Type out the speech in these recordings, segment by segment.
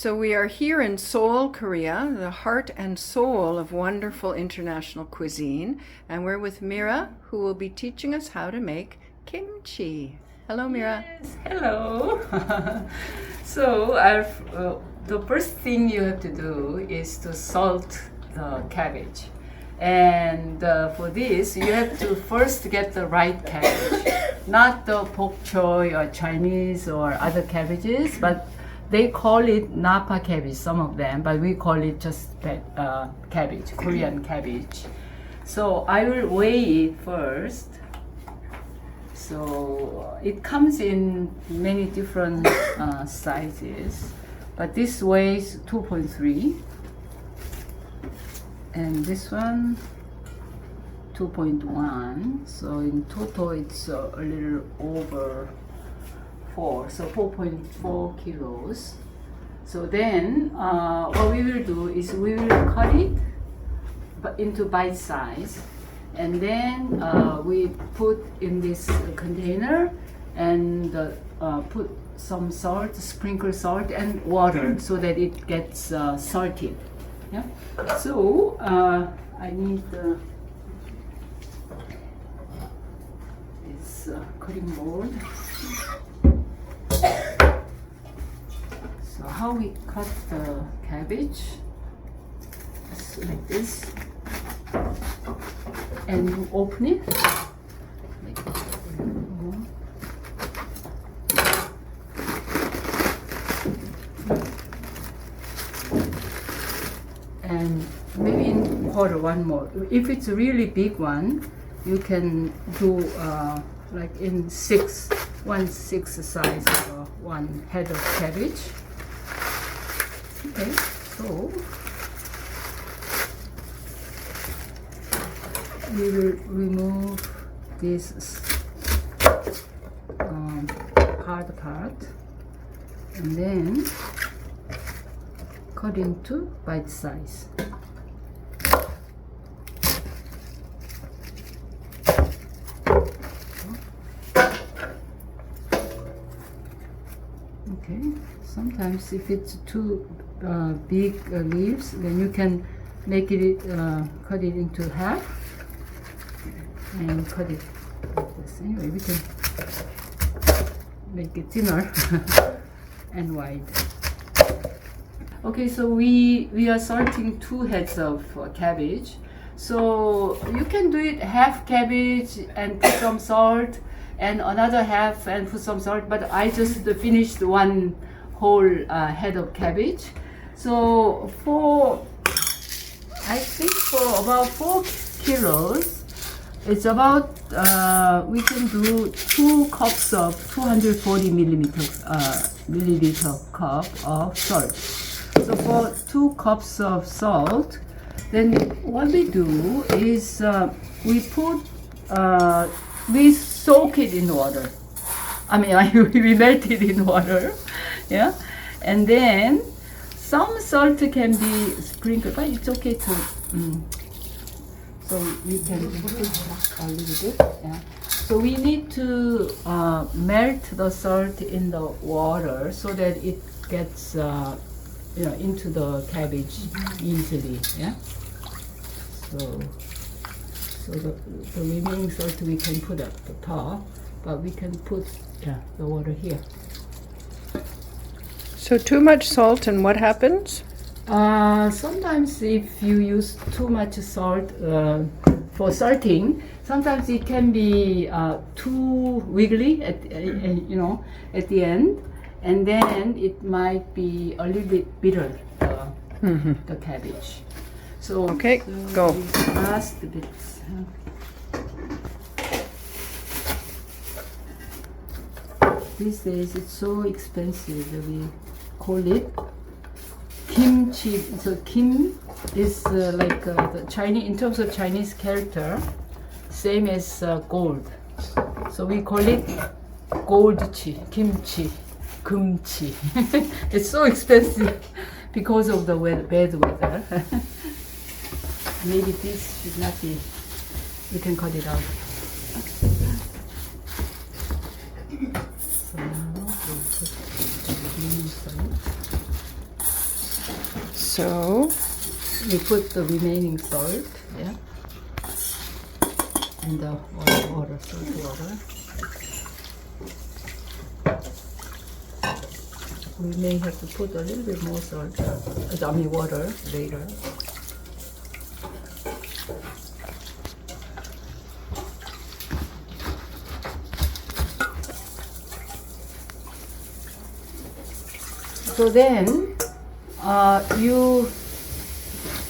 So we are here in Seoul, Korea, the heart and soul of wonderful international cuisine. And we're with Meera, who will be teaching us how to make kimchi. Hello, Meera. Yes, hello. The first thing you have to do is to salt the cabbage. And for this, you have to first get the right cabbage, not the bok choy or Chinese or other cabbages, but they call it NAPA cabbage, some of them, but we call it just cabbage, Korean cabbage. So I will weigh it first. So it comes in many different sizes, but this weighs 2.3, and this one 2.1. So in total it's a little over 4, so 4.4 kilos. So then what we will do is we will cut it into bite size, and then we put in this container and put some salt, sprinkle salt and water so that it gets salted. Yeah. So I need this cutting board. So how we cut the cabbage? Just like this. And you open it. And maybe order one more. If it's a really big one, you can do like in 1/6 size of one head of cabbage. Okay, so we will remove this hard part and then cut into bite size. Okay, sometimes if it's too big leaves, then you can make it cut it into half and cut it like this. Anyway, we can make it thinner and wide. Okay, so we are salting 2 heads of cabbage. So you can do it half cabbage and put some salt, and another half and put some salt, but I just finished one whole head of cabbage. So I think for about 4 kilos, it's about, we can do 2 cups of 240 milliliter cup of salt. So for 2 cups of salt, then what we do is we soak it in water. I mean, we melt it in water, yeah. And then some salt can be sprinkled, but it's okay to. So we can put a little bit, yeah. So we need to melt the salt in the water so that it gets into the cabbage easily, yeah. So the remaining salt we can put at the top, but we can put the water here. So too much salt, and what happens? Sometimes if you use too much salt for salting, sometimes it can be too wiggly at the end, and then it might be a little bit bitter, the cabbage. So okay, go. Last bits. These days it's so expensive that we call it kimchi. So kim is like the Chinese, in terms of Chinese character, same as gold. So we call it goldchi, kimchi, kumchi. It's so expensive because of the bad weather. Maybe this should not be. We can cut it out. So now we'll put the green side. So we put the remaining salt, yeah, and the water, salt water. We may have to put a little bit more salt, water later. So then you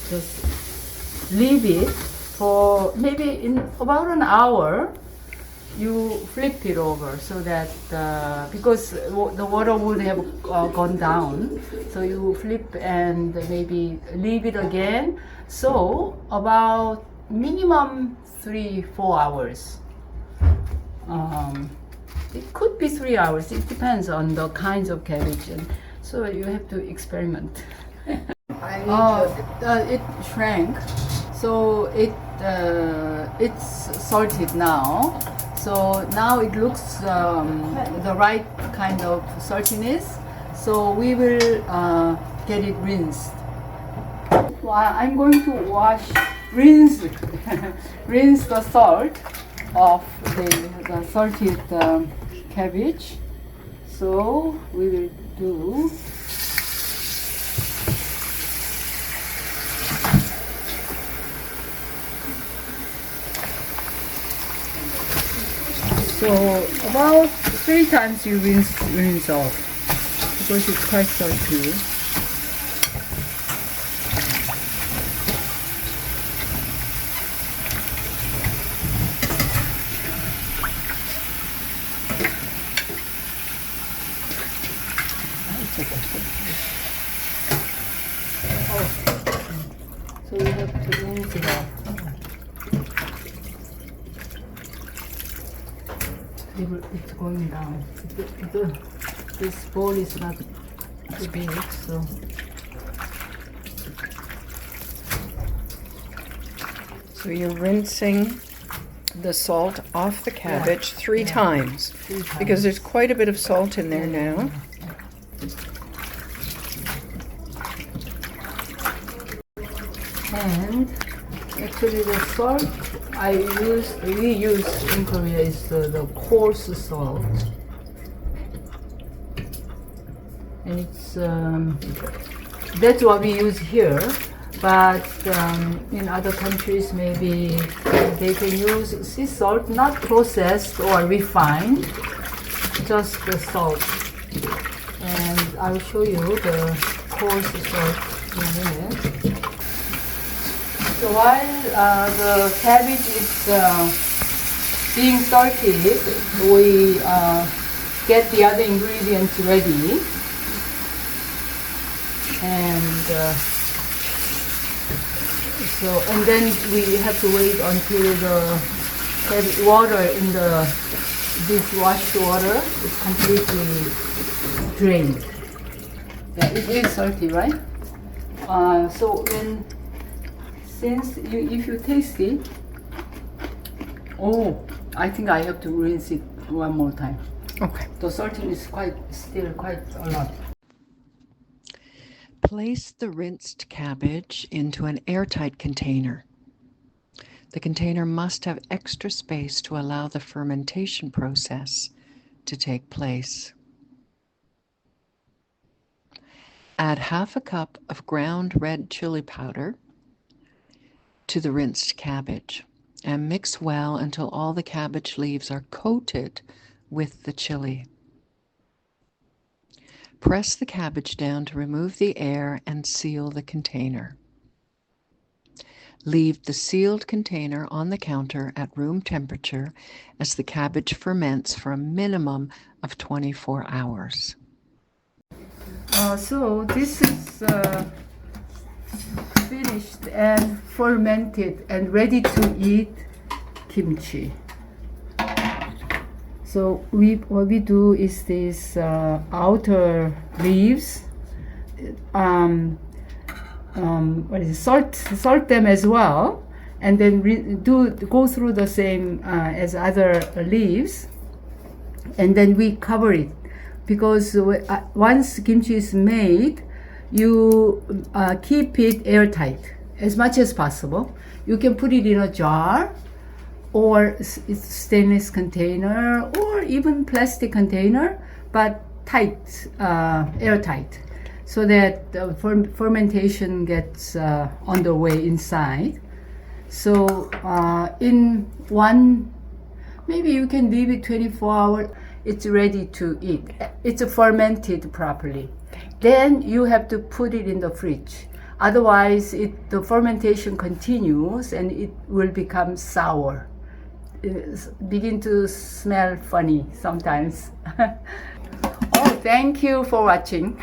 just leave it for maybe in about an hour. You flip it over so that because the water would have gone down, so you flip and maybe leave it again. So about minimum 3-4 hours. It could be 3 hours. It depends on the kinds of cabbage, and so you have to experiment. It shrank, so it's salted now. So now it looks the right kind of saltiness. So we will get it rinsed. Well, I'm going to rinse rinse the salt of the salted cabbage. So we will do. So about 3 times you rinse off because it's quite salty. So you have to rinse it off. It's going down. This bowl is not too big, so. So you're rinsing the salt off the cabbage 3 times, 3 times. because there's quite a bit of salt in there now. And actually the salt we use in Korea is the coarse salt, and it's that's what we use here. But in other countries, maybe they can use sea salt, not processed or refined, just the salt. And I'll show you the coarse salt in a minute. So while the cabbage is being salted, we get the other ingredients ready, and then we have to wait until the water in the dishwashed water is completely drained. Yeah, it is salty, right? So if you taste it, I think I have to rinse it one more time. Okay. The salting is still quite a lot. Place the rinsed cabbage into an airtight container. The container must have extra space to allow the fermentation process to take place. Add half a cup of ground red chili powder to the rinsed cabbage and mix well until all the cabbage leaves are coated with the chili. Press the cabbage down to remove the air and seal the container. Leave the sealed container on the counter at room temperature as the cabbage ferments for a minimum of 24 hours. So this is finished and fermented and ready to eat kimchi. So what we do is these outer leaves, salt them as well, and then go through the same as other leaves, and then we cover it, because once kimchi is made, you keep it airtight as much as possible. You can put it in a jar or stainless container or even plastic container, but tight, airtight, so that the fermentation gets underway inside. So in maybe you can leave it 24 hours, it's ready to eat. It's fermented properly. Then you have to put it in the fridge. Otherwise, the fermentation continues and it will become sour. Begin to smell funny sometimes. Oh, thank you for watching.